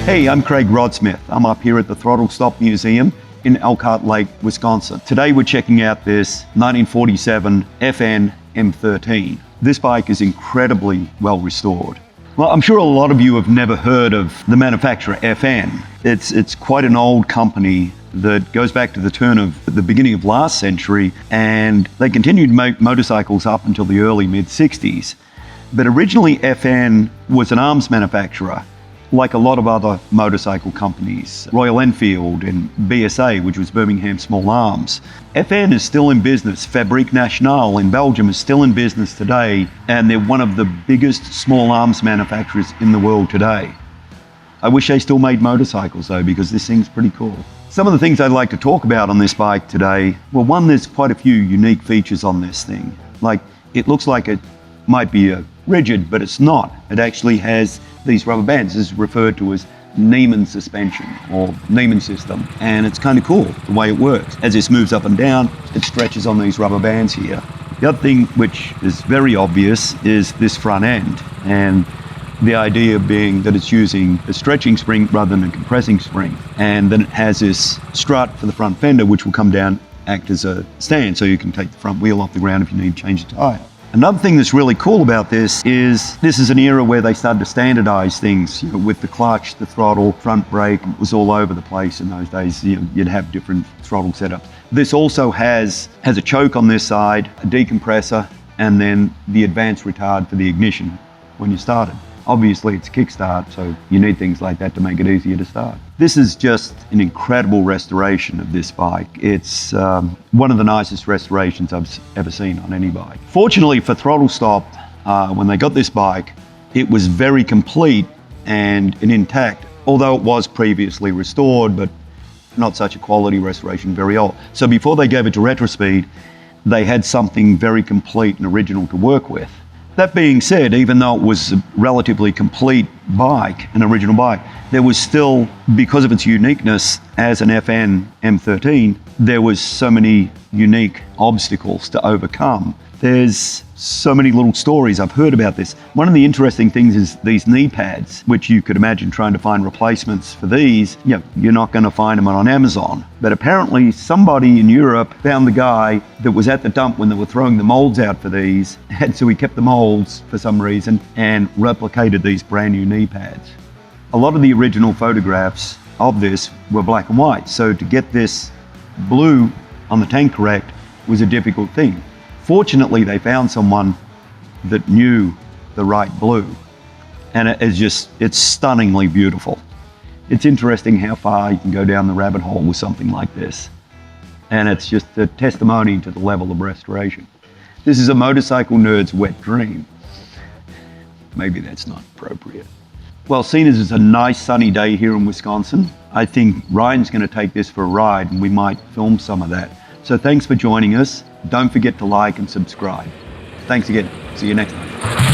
Hey, I'm Craig Rodsmith. I'm up here at the Throttlestop Museum in Elkhart Lake, Wisconsin. Today we're checking out this 1947 FN M13. This bike is incredibly well restored. Well, I'm sure a lot of you have never heard of the manufacturer FN. It's quite an old company that goes back to the turn of the beginning of last century, and they continued to make motorcycles up until the early mid-60s. But originally FN was an arms manufacturer, like a lot of other motorcycle companies, Royal Enfield and BSA, which was Birmingham Small Arms. FN is still in business. Fabrique Nationale in Belgium is still in business today, and they're one of the biggest small arms manufacturers in the world today. I wish they still made motorcycles though, because this thing's pretty cool. Some of the things I'd like to talk about on this bike today, well, one, there's quite a few unique features on this thing. Like, it looks like it might be rigid, but it's not. It actually has these rubber bands. This is referred to as Neiman suspension or Neiman system, and it's kind of cool the way it works. As this moves up and down, it stretches on these rubber bands here. The other thing which is very obvious is this front end, and the idea being that it's using a stretching spring rather than a compressing spring, and then it has this strut for the front fender which will come down, act as a stand, so you can take the front wheel off the ground if you need to change the tire. Another thing that's really cool about this is an era where they started to standardize things, with the clutch, the throttle, front brake. It was all over the place in those days. You'd have different throttle setups. This also has a choke on this side, a decompressor, and then the advanced retard for the ignition when you start it. Obviously it's kickstart, so you need things like that to make it easier to start. This is just an incredible restoration of this bike. It's one of the nicest restorations I've ever seen on any bike. Fortunately for Throttlestop, when they got this bike, it was very complete and intact, although it was previously restored, but not such a quality restoration, very old. So before they gave it to Retrospeed, they had something very complete and original to work with. That being said, even though it was a relatively complete bike, an original bike, there was still, because of its uniqueness as an FN M13, there was so many unique obstacles to overcome. There's so many little stories I've heard about this. One of the interesting things is these knee pads, which you could imagine trying to find replacements for these. You're not going to find them on Amazon. But apparently somebody in Europe found the guy that was at the dump when they were throwing the molds out for these, and so he kept the molds for some reason and replicated these brand new knee pads. A lot of the original photographs of this were black and white, so to get this blue on the tank correct was a difficult thing. Fortunately, they found someone that knew the right blue, and it's stunningly beautiful. It's interesting how far you can go down the rabbit hole with something like this, and it's just a testimony to the level of restoration. This is a motorcycle nerd's wet dream. Maybe that's not appropriate. Well, seeing as it's a nice sunny day here in Wisconsin, I think Ryan's going to take this for a ride, and we might film some of that. So thanks for joining us. Don't forget to like and subscribe. Thanks again. See you next time.